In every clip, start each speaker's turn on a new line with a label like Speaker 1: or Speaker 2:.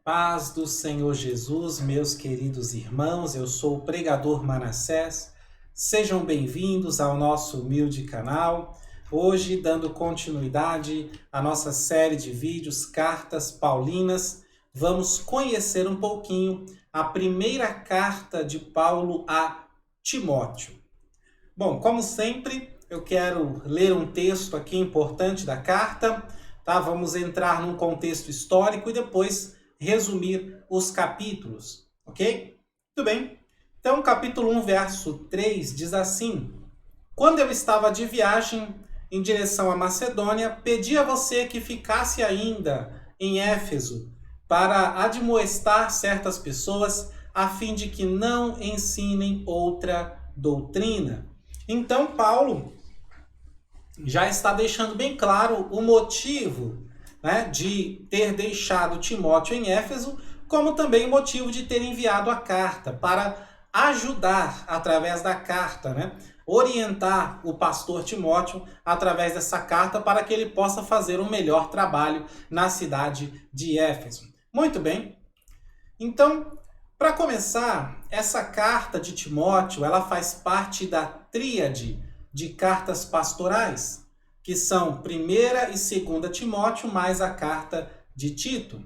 Speaker 1: Paz do Senhor Jesus, meus queridos irmãos, eu sou o pregador Manassés. Sejam bem-vindos ao nosso humilde canal. Hoje, dando continuidade à nossa série de vídeos Cartas Paulinas, vamos conhecer um pouquinho a primeira carta de Paulo a Timóteo. Bom, como sempre, eu quero ler um texto aqui importante da carta, tá? Vamos entrar num contexto histórico e depois resumir os capítulos, ok? Tudo bem? Então, capítulo 1, verso 3 diz assim: Quando eu estava de viagem em direção à Macedônia, pedi a você que ficasse ainda em Éfeso para admoestar certas pessoas a fim de que não ensinem outra doutrina. Então, Paulo já está deixando bem claro o motivo, né, de ter deixado Timóteo em Éfeso, como também o motivo de ter enviado a carta, para ajudar, através da carta, né, orientar o pastor Timóteo através dessa carta para que ele possa fazer um melhor trabalho na cidade de Éfeso. Muito bem. Então, para começar, essa carta de Timóteo, ela faz parte da tríade de cartas pastorais, que são 1ª e 2ª Timóteo, mais a carta de Tito.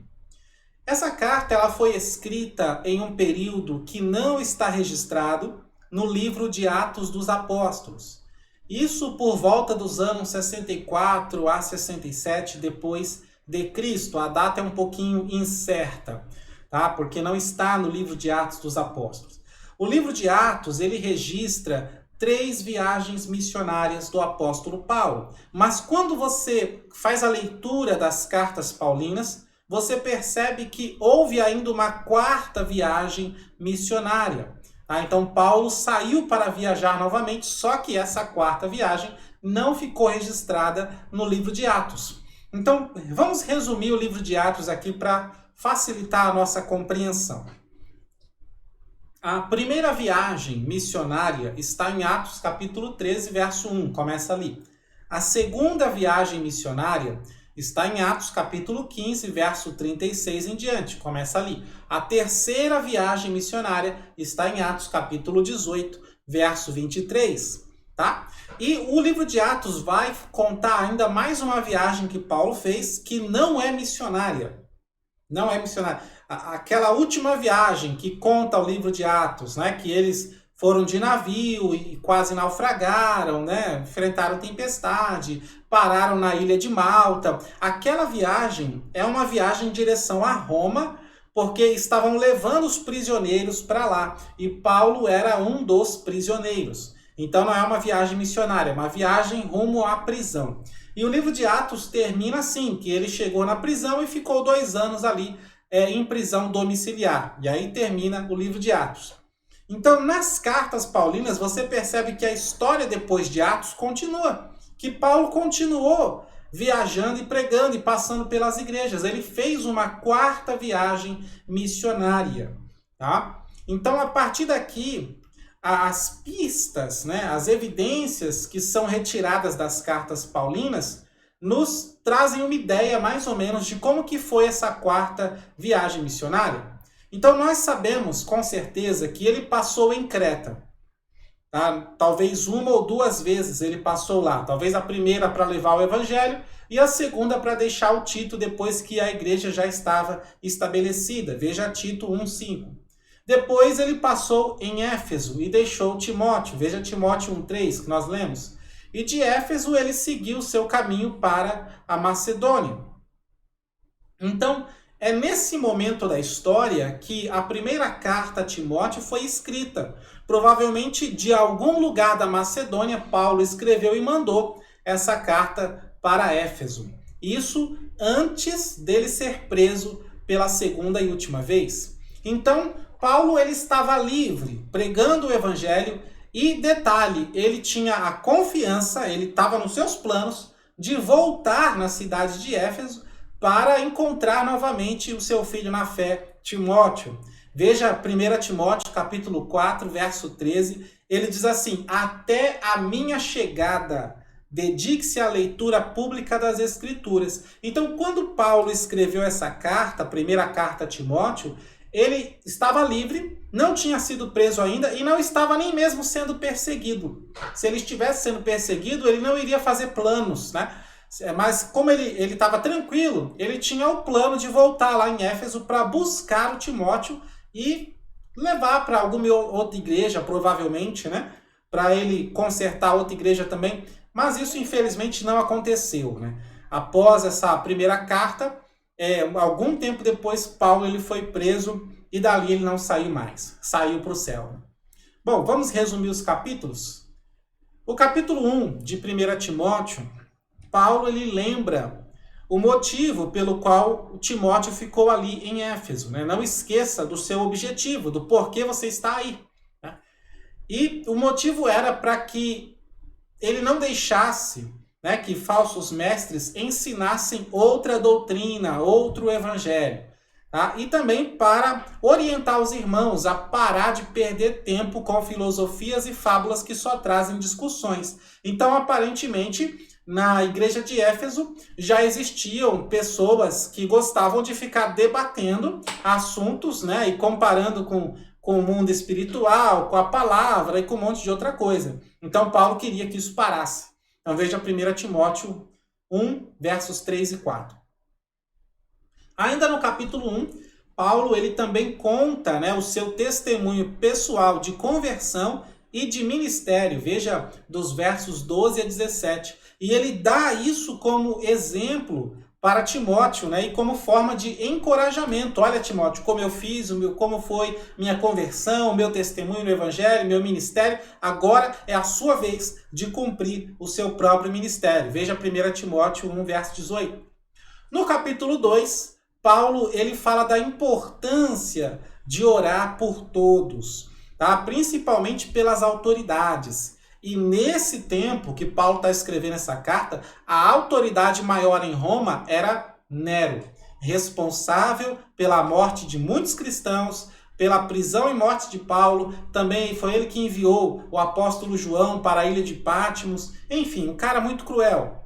Speaker 1: Essa carta ela foi escrita em um período que não está registrado no livro de Atos dos Apóstolos. Isso por volta dos anos 64 a 67 depois de Cristo. A data é um pouquinho incerta, tá? Porque não está no livro de Atos dos Apóstolos. O livro de Atos, ele registra 3 viagens missionárias do apóstolo Paulo. Mas quando você faz a leitura das cartas paulinas, você percebe que houve ainda uma 4ª viagem missionária. Tá? Então Paulo saiu para viajar novamente, só que essa 4ª viagem não ficou registrada no livro de Atos. Então vamos resumir o livro de Atos aqui para facilitar a nossa compreensão. A primeira viagem missionária está em Atos capítulo 13, verso 1, começa ali. A segunda viagem missionária está em Atos capítulo 15, verso 36 em diante, começa ali. A terceira viagem missionária está em Atos capítulo 18, verso 23, tá? E o livro de Atos vai contar ainda mais uma viagem que Paulo fez que não é missionária. Não é missionária. Aquela última viagem que conta o livro de Atos, né, que eles foram de navio e quase naufragaram, né, enfrentaram tempestade, pararam na ilha de Malta. Aquela viagem é uma viagem em direção a Roma, porque estavam levando os prisioneiros para lá. E Paulo era um dos prisioneiros. Então não é uma viagem missionária, é uma viagem rumo à prisão. E o livro de Atos termina assim, que ele chegou na prisão e ficou 2 anos ali em prisão domiciliar. E aí termina o livro de Atos. Então, nas cartas paulinas, você percebe que a história depois de Atos continua. Que Paulo continuou viajando e pregando e passando pelas igrejas. Ele fez uma 4ª viagem missionária. Tá? Então, a partir daqui, as pistas, né, as evidências que são retiradas das cartas paulinas nos trazem uma ideia mais ou menos de como que foi essa 4ª viagem missionária. Então nós sabemos com certeza que ele passou em Creta. Tá? Talvez 1 ou 2 vezes ele passou lá. Talvez a primeira para levar o evangelho e a segunda para deixar o Tito depois que a igreja já estava estabelecida. Veja Tito 1:5. Depois ele passou em Éfeso e deixou Timóteo. Veja Timóteo 1:3 que nós lemos. E de Éfeso ele seguiu o seu caminho para a Macedônia. Então, é nesse momento da história que a primeira carta a Timóteo foi escrita. Provavelmente de algum lugar da Macedônia, Paulo escreveu e mandou essa carta para Éfeso. Isso antes dele ser preso pela segunda e última vez. Então, Paulo ele estava livre, pregando o evangelho. E detalhe, ele tinha a confiança, ele estava nos seus planos de voltar na cidade de Éfeso para encontrar novamente o seu filho na fé, Timóteo. Veja 1 Timóteo capítulo 4, verso 13, ele diz assim: até a minha chegada dedique-se à leitura pública das Escrituras. Então, quando Paulo escreveu essa carta, a primeira carta a Timóteo, ele estava livre, não tinha sido preso ainda e não estava nem mesmo sendo perseguido. Se ele estivesse sendo perseguido, ele não iria fazer planos, né? Mas como ele estava tranquilo, ele tinha o plano de voltar lá em Éfeso para buscar o Timóteo e levar para alguma outra igreja, provavelmente, né? Para ele consertar outra igreja também. Mas isso, infelizmente, não aconteceu, né? Após essa primeira carta, algum tempo depois, Paulo ele foi preso e dali ele não saiu mais. Saiu para o céu. Bom, vamos resumir os capítulos? O capítulo 1 de 1 Timóteo, Paulo ele lembra o motivo pelo qual Timóteo ficou ali em Éfeso, né? Não esqueça do seu objetivo, do porquê você está aí, né? E o motivo era para que ele não deixasse, né, que falsos mestres ensinassem outra doutrina, outro evangelho. Tá? E também para orientar os irmãos a parar de perder tempo com filosofias e fábulas que só trazem discussões. Então, aparentemente, na igreja de Éfeso já existiam pessoas que gostavam de ficar debatendo assuntos, né, e comparando com o mundo espiritual, com a palavra e com um monte de outra coisa. Então, Paulo queria que isso parasse. Então, veja 1 Timóteo 1, versos 3 e 4. Ainda no capítulo 1, Paulo ele também conta, né, o seu testemunho pessoal de conversão e de ministério. Veja dos versos 12 a 17. E ele dá isso como exemplo para Timóteo, né, e como forma de encorajamento. Olha, Timóteo, como eu fiz, como foi minha conversão, meu testemunho no evangelho, meu ministério. Agora é a sua vez de cumprir o seu próprio ministério. Veja 1 Timóteo 1, verso 18. No capítulo 2, Paulo ele fala da importância de orar por todos, tá? Principalmente pelas autoridades. E nesse tempo que Paulo está escrevendo essa carta, a autoridade maior em Roma era Nero, responsável pela morte de muitos cristãos, pela prisão e morte de Paulo. Também foi ele que enviou o apóstolo João para a ilha de Patmos. Enfim, um cara muito cruel.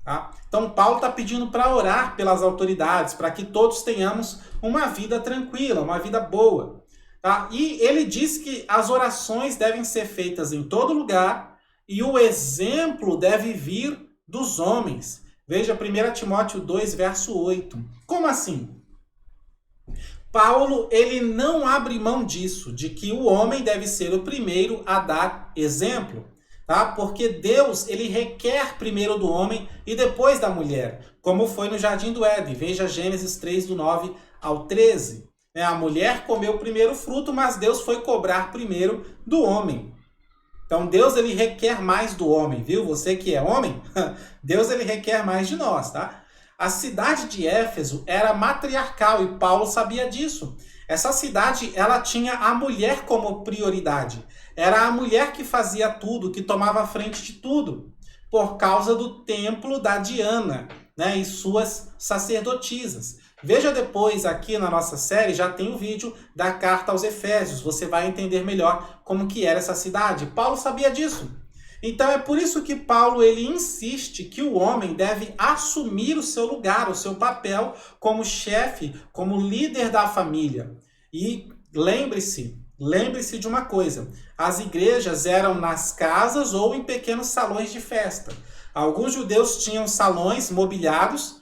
Speaker 1: Tá? Então Paulo está pedindo para orar pelas autoridades, para que todos tenhamos uma vida tranquila, uma vida boa. Tá? E ele diz que as orações devem ser feitas em todo lugar e o exemplo deve vir dos homens. Veja 1 Timóteo 2, verso 8. Como assim? Paulo ele não abre mão disso, de que o homem deve ser o primeiro a dar exemplo. Tá? Porque Deus ele requer primeiro do homem e depois da mulher, como foi no Jardim do Éden. Veja Gênesis 3, do 9 ao 13. A mulher comeu o primeiro fruto, mas Deus foi cobrar primeiro do homem. Então Deus ele requer mais do homem, viu? Você que é homem, Deus ele requer mais de nós, tá? A cidade de Éfeso era matriarcal e Paulo sabia disso. Essa cidade ela tinha a mulher como prioridade. Era a mulher que fazia tudo, que tomava a frente de tudo, por causa do templo da Diana, né, e suas sacerdotisas. Veja depois aqui na nossa série, já tem o vídeo da carta aos Efésios. Você vai entender melhor como que era essa cidade. Paulo sabia disso. Então é por isso que Paulo ele insiste que o homem deve assumir o seu lugar, o seu papel como chefe, como líder da família. E lembre-se de uma coisa. As igrejas eram nas casas ou em pequenos salões de festa. Alguns judeus tinham salões mobiliados.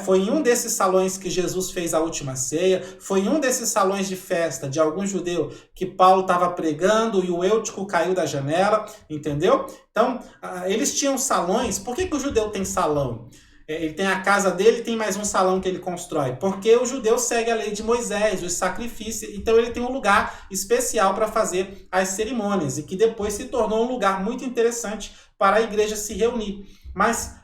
Speaker 1: Foi em um desses salões que Jesus fez a última ceia, foi em um desses salões de festa de algum judeu que Paulo estava pregando e o Eutico caiu da janela, entendeu? Então, eles tinham salões. Por que o judeu tem salão? Ele tem a casa dele e tem mais um salão que ele constrói. Porque o judeu segue a lei de Moisés, os sacrifícios, então ele tem um lugar especial para fazer as cerimônias e que depois se tornou um lugar muito interessante para a igreja se reunir. Mas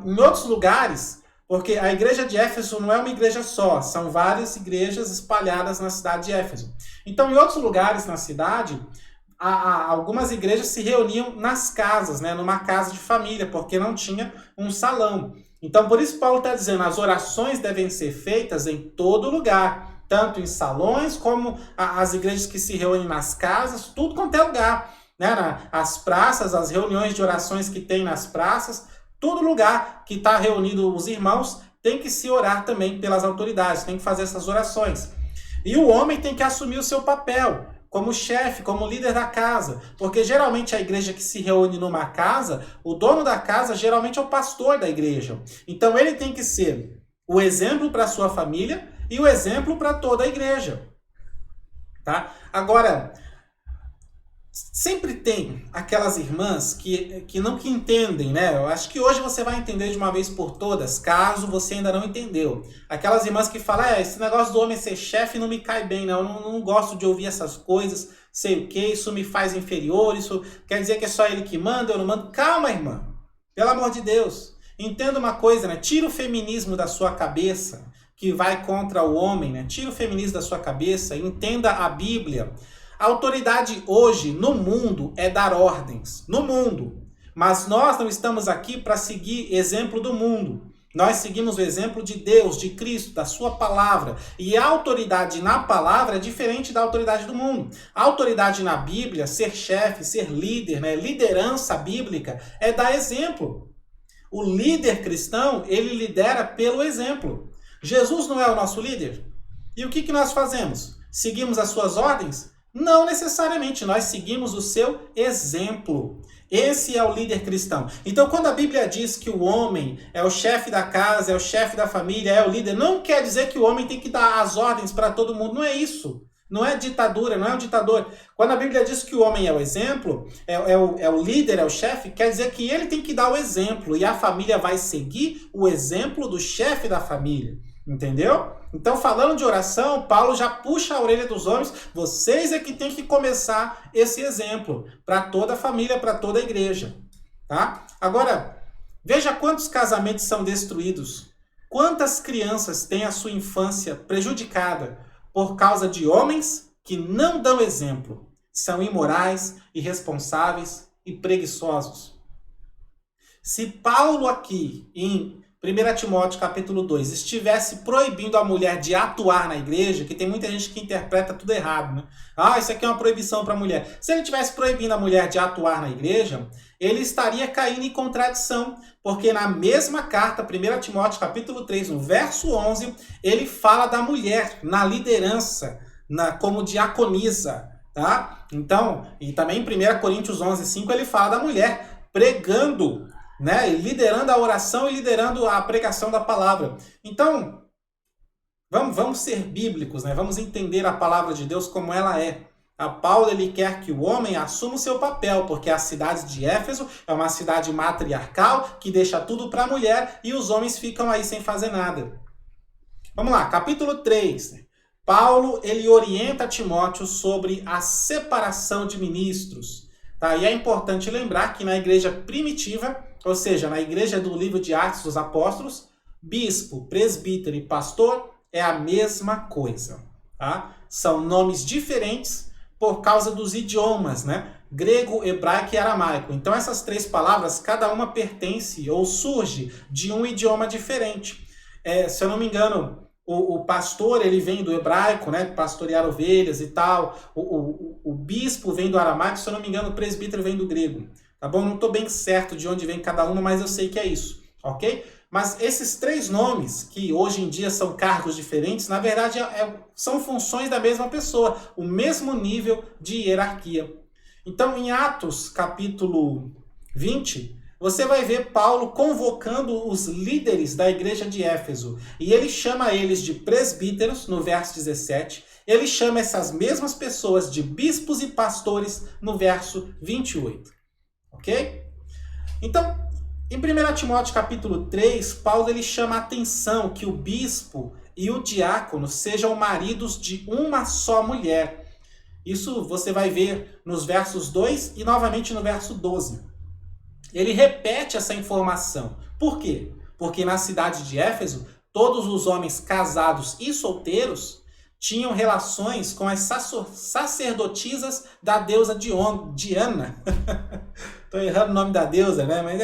Speaker 1: em outros lugares... Porque a igreja de Éfeso não é uma igreja só, são várias igrejas espalhadas na cidade de Éfeso. Então, em outros lugares na cidade, algumas igrejas se reuniam nas casas, né, numa casa de família, porque não tinha um salão. Então, por isso Paulo está dizendo, as orações devem ser feitas em todo lugar, tanto em salões como as igrejas que se reúnem nas casas, tudo quanto é lugar. né, as praças, as reuniões de orações que tem nas praças, todo lugar que está reunido os irmãos tem que se orar também pelas autoridades, tem que fazer essas orações. E o homem tem que assumir o seu papel como chefe, como líder da casa, porque geralmente a igreja que se reúne numa casa, o dono da casa geralmente é o pastor da igreja. Então ele tem que ser o exemplo para a sua família e o exemplo para toda a igreja. Tá? Agora, sempre tem aquelas irmãs que não que entendem, né? Eu acho que hoje você vai entender de uma vez por todas, caso você ainda não entendeu. Aquelas irmãs que falam, esse negócio do homem ser chefe não me cai bem, não. Eu não gosto de ouvir essas coisas, sei o que, isso me faz inferior, isso quer dizer que é só ele que manda, eu não mando. Calma, irmã, pelo amor de Deus. Entenda uma coisa, né? Tira o feminismo da sua cabeça, que vai contra o homem, né? Tira o feminismo da sua cabeça, entenda a Bíblia. A autoridade hoje no mundo é dar ordens, no mundo. Mas nós não estamos aqui para seguir exemplo do mundo. Nós seguimos o exemplo de Deus, de Cristo, da sua palavra. E a autoridade na palavra é diferente da autoridade do mundo. A autoridade na Bíblia, ser chefe, ser líder, né? Liderança bíblica, é dar exemplo. O líder cristão, ele lidera pelo exemplo. Jesus não é o nosso líder? E o que nós fazemos? Seguimos as suas ordens? Não necessariamente, nós seguimos o seu exemplo. Esse é o líder cristão. Então, quando a Bíblia diz que o homem é o chefe da casa, é o chefe da família, é o líder, não quer dizer que o homem tem que dar as ordens para todo mundo. Não é isso. Não é ditadura, não é um ditador. Quando a Bíblia diz que o homem é o exemplo, é o líder, é o chefe, quer dizer que ele tem que dar o exemplo. E a família vai seguir o exemplo do chefe da família. Entendeu? Então, falando de oração, Paulo já puxa a orelha dos homens. Vocês é que tem que começar esse exemplo para toda a família, para toda a igreja. Tá? Agora, veja quantos casamentos são destruídos. Quantas crianças têm a sua infância prejudicada por causa de homens que não dão exemplo. São imorais, irresponsáveis e preguiçosos. Se Paulo aqui, em 1 Timóteo capítulo 2, estivesse proibindo a mulher de atuar na igreja, que tem muita gente que interpreta tudo errado, né? Isso aqui é uma proibição para a mulher. Se ele estivesse proibindo a mulher de atuar na igreja, ele estaria caindo em contradição, porque na mesma carta, 1 Timóteo capítulo 3, no verso 11, ele fala da mulher na liderança, como diaconisa, tá? Então, e também em 1 Coríntios 11, 5, ele fala da mulher pregando, né? Liderando a oração e liderando a pregação da palavra. Então, vamos ser bíblicos, né? Vamos entender a palavra de Deus como ela é. A Paulo, ele quer que o homem assuma o seu papel, porque a cidade de Éfeso é uma cidade matriarcal que deixa tudo para a mulher e os homens ficam aí sem fazer nada. Vamos lá, capítulo 3. Paulo, ele orienta Timóteo sobre a separação de ministros. Tá? E é importante lembrar que na igreja primitiva, ou seja, na igreja do livro de Atos dos Apóstolos, bispo, presbítero e pastor é a mesma coisa. Tá? São nomes diferentes por causa dos idiomas, né? Grego, hebraico e aramaico. Então essas três palavras, cada uma pertence ou surge de um idioma diferente. Se eu não me engano, o pastor, ele vem do hebraico, né? Pastorear ovelhas e tal. O bispo vem do aramaico, se eu não me engano, o presbítero vem do grego. Tá bom? Não estou bem certo de onde vem cada uma, mas eu sei que é isso, ok? Mas esses três nomes, que hoje em dia são cargos diferentes, na verdade são funções da mesma pessoa, o mesmo nível de hierarquia. Então, em Atos, capítulo 20, você vai ver Paulo convocando os líderes da igreja de Éfeso. E ele chama eles de presbíteros, no verso 17. Ele chama essas mesmas pessoas de bispos e pastores, no verso 28. Ok? Então, em 1 Timóteo capítulo 3, Paulo ele chama a atenção que o bispo e o diácono sejam maridos de uma só mulher. Isso você vai ver nos versos 2 e novamente no verso 12. Ele repete essa informação. Por quê? Porque na cidade de Éfeso, todos os homens casados e solteiros tinham relações com as sacerdotisas da deusa Diana. Estou errando o nome da deusa, né? Mas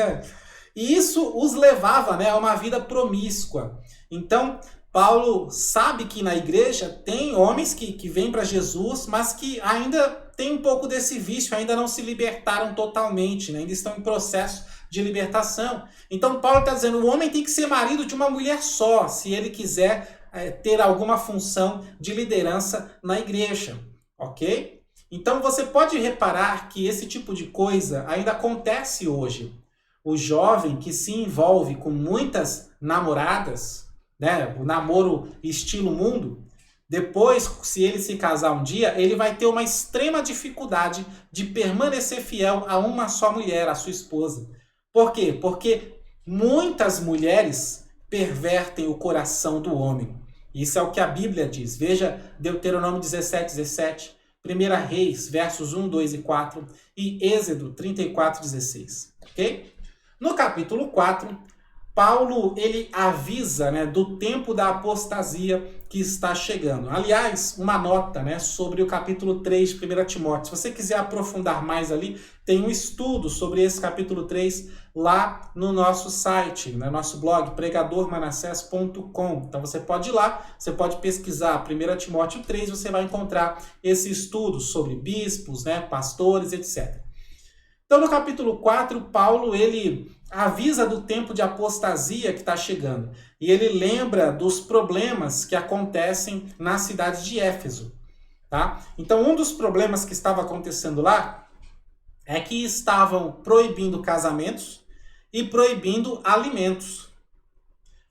Speaker 1: E isso os levava, né, a uma vida promíscua. Então, Paulo sabe que na igreja tem homens que vêm para Jesus, mas que ainda têm um pouco desse vício, ainda não se libertaram totalmente, né? Ainda estão em processo de libertação. Então Paulo está dizendo, o homem tem que ser marido de uma mulher só, se ele quiser ter alguma função de liderança na igreja, ok? Então você pode reparar que esse tipo de coisa ainda acontece hoje. O jovem que se envolve com muitas namoradas, né, o namoro estilo mundo, depois, se ele se casar um dia, ele vai ter uma extrema dificuldade de permanecer fiel a uma só mulher, a sua esposa. Por quê? Porque muitas mulheres pervertem o coração do homem. Isso é o que a Bíblia diz. Veja Deuteronômio 17:17, 1 Reis, versos 1, 2 e 4 e Êxodo 34:16. Ok? No capítulo 4, Paulo ele avisa, né, do tempo da apostasia que está chegando. Aliás, uma nota, né, sobre o capítulo 3 de 1 Timóteo. Se você quiser aprofundar mais ali, tem um estudo sobre esse capítulo 3 lá no nosso site, no nosso blog, pregadormanassés.com. Então você pode ir lá, você pode pesquisar 1 Timóteo 3, você vai encontrar esse estudo sobre bispos, né, pastores, etc. Então no capítulo 4, Paulo ele avisa do tempo de apostasia que está chegando. E ele lembra dos problemas que acontecem na cidade de Éfeso. Tá? Então um dos problemas que estava acontecendo lá é que estavam proibindo casamentos e proibindo alimentos.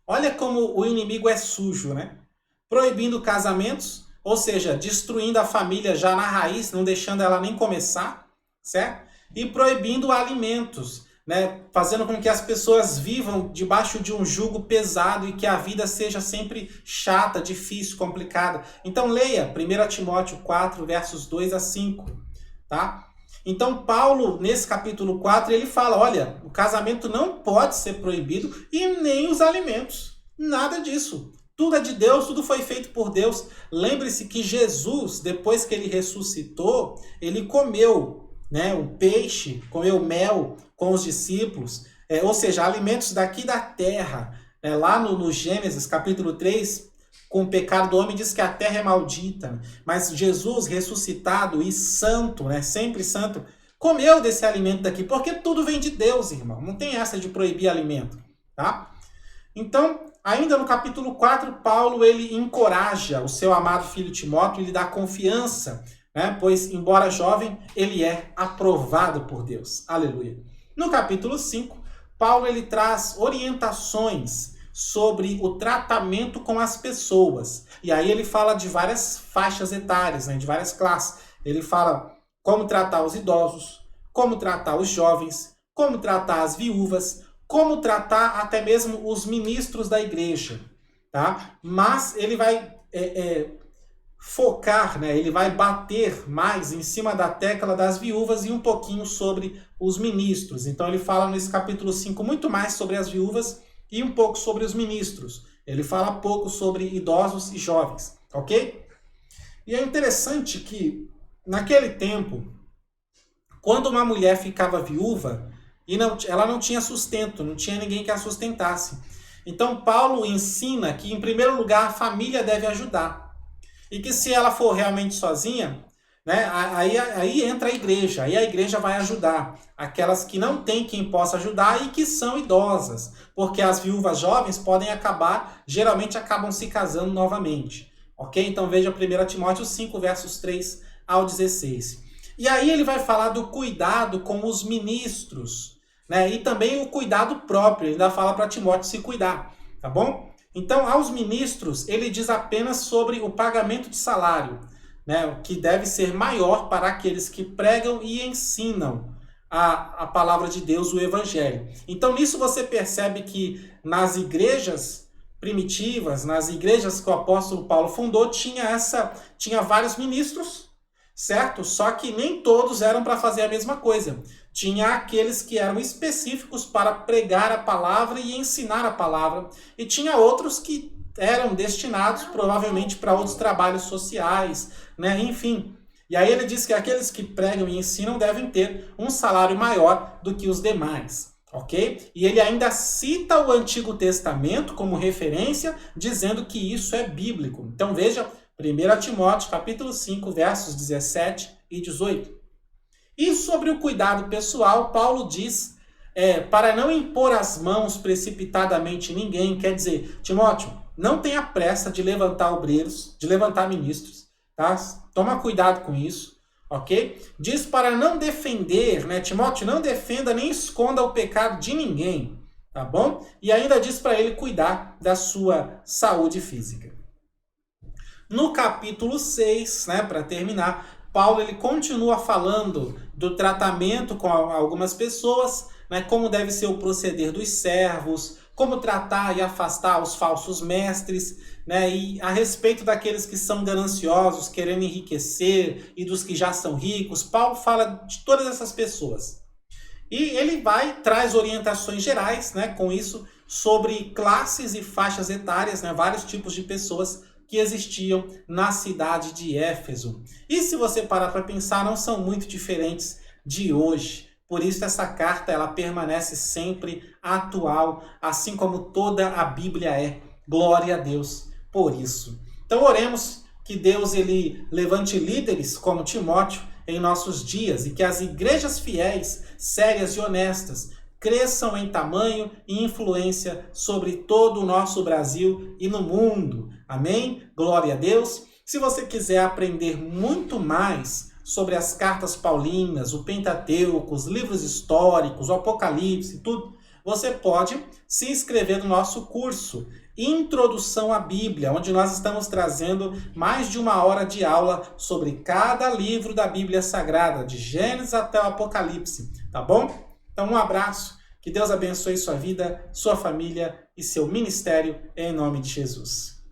Speaker 1: Olha como o inimigo é sujo, né? Proibindo casamentos, ou seja, destruindo a família já na raiz, não deixando ela nem começar, certo? E proibindo alimentos, né? Fazendo com que as pessoas vivam debaixo de um jugo pesado e que a vida seja sempre chata, difícil, complicada. Então leia 1 Timóteo 4, versos 2 a 5, tá? Então Paulo, nesse capítulo 4, ele fala, olha, o casamento não pode ser proibido e nem os alimentos. Nada disso. Tudo é de Deus, tudo foi feito por Deus. Lembre-se que Jesus, depois que ele ressuscitou, ele comeu, né, um peixe, comeu mel com os discípulos, ou seja, alimentos daqui da terra. Lá no Gênesis, capítulo 3, com o pecado do homem, diz que a terra é maldita. Mas Jesus, ressuscitado e santo, né, sempre santo, comeu desse alimento daqui, porque tudo vem de Deus, irmão. Não tem essa de proibir alimento, tá? Então, ainda no capítulo 4, Paulo ele encoraja o seu amado filho Timóteo, ele dá confiança, né, pois, embora jovem, ele é aprovado por Deus. Aleluia. No capítulo 5, Paulo ele traz orientações sobre o tratamento com as pessoas. E aí ele fala de várias faixas etárias, né, de várias classes. Ele fala como tratar os idosos, como tratar os jovens, como tratar as viúvas, como tratar até mesmo os ministros da igreja. Tá? Mas ele vai focar, né, ele vai bater mais em cima da tecla das viúvas e um pouquinho sobre os ministros. Então ele fala nesse capítulo 5 muito mais sobre as viúvas e um pouco sobre os ministros. Ele fala pouco sobre idosos e jovens, ok? E é interessante que, naquele tempo, quando uma mulher ficava viúva, ela não tinha sustento, não tinha ninguém que a sustentasse. Então Paulo ensina que, em primeiro lugar, a família deve ajudar. E que se ela for realmente sozinha, né, aí entra a igreja, aí a igreja vai ajudar aquelas que não têm quem possa ajudar e que são idosas, porque as viúvas jovens geralmente acabam se casando novamente, ok? Então veja 1 Timóteo 5, versos 3 ao 16. E aí ele vai falar do cuidado com os ministros, né, e também o cuidado próprio, ele ainda fala para Timóteo se cuidar, tá bom? Então, aos ministros, ele diz apenas sobre o pagamento de salário, né, que deve ser maior para aqueles que pregam e ensinam a palavra de Deus, o evangelho. Então, nisso você percebe que nas igrejas primitivas, nas igrejas que o apóstolo Paulo fundou, tinha vários ministros, certo? Só que nem todos eram para fazer a mesma coisa. Tinha aqueles que eram específicos para pregar a palavra e ensinar a palavra. E tinha outros que eram destinados provavelmente para outros trabalhos sociais, né? Enfim. E aí ele diz que aqueles que pregam e ensinam devem ter um salário maior do que os demais, ok? E ele ainda cita o Antigo Testamento como referência, dizendo que isso é bíblico. Então veja 1 Timóteo, capítulo 5, versos 17 e 18. E sobre o cuidado pessoal, Paulo diz, para não impor as mãos precipitadamente em ninguém, quer dizer, Timóteo, não tenha pressa de levantar obreiros, de levantar ministros, tá? Toma cuidado com isso, ok? Diz para não defender, né, Timóteo, não defenda nem esconda o pecado de ninguém, tá bom? E ainda diz para ele cuidar da sua saúde física. No capítulo 6, né, para terminar, Paulo ele continua falando do tratamento com algumas pessoas, né, como deve ser o proceder dos servos, como tratar e afastar os falsos mestres, né, e a respeito daqueles que são gananciosos, querendo enriquecer, e dos que já são ricos. Paulo fala de todas essas pessoas. E ele traz orientações gerais, né, com isso, sobre classes e faixas etárias, né, vários tipos de pessoas que existiam na cidade de Éfeso. E se você parar para pensar, não são muito diferentes de hoje. Por isso essa carta ela permanece sempre atual, assim como toda a Bíblia é. Glória a Deus por isso. Então oremos que Deus ele levante líderes como Timóteo em nossos dias e que as igrejas fiéis, sérias e honestas cresçam em tamanho e influência sobre todo o nosso Brasil e no mundo. Amém? Glória a Deus. Se você quiser aprender muito mais sobre as cartas paulinas, o Pentateuco, os livros históricos, o Apocalipse, tudo, você pode se inscrever no nosso curso Introdução à Bíblia, onde nós estamos trazendo mais de 1 hora de aula sobre cada livro da Bíblia Sagrada, de Gênesis até o Apocalipse, tá bom? Então um abraço, que Deus abençoe sua vida, sua família e seu ministério, em nome de Jesus.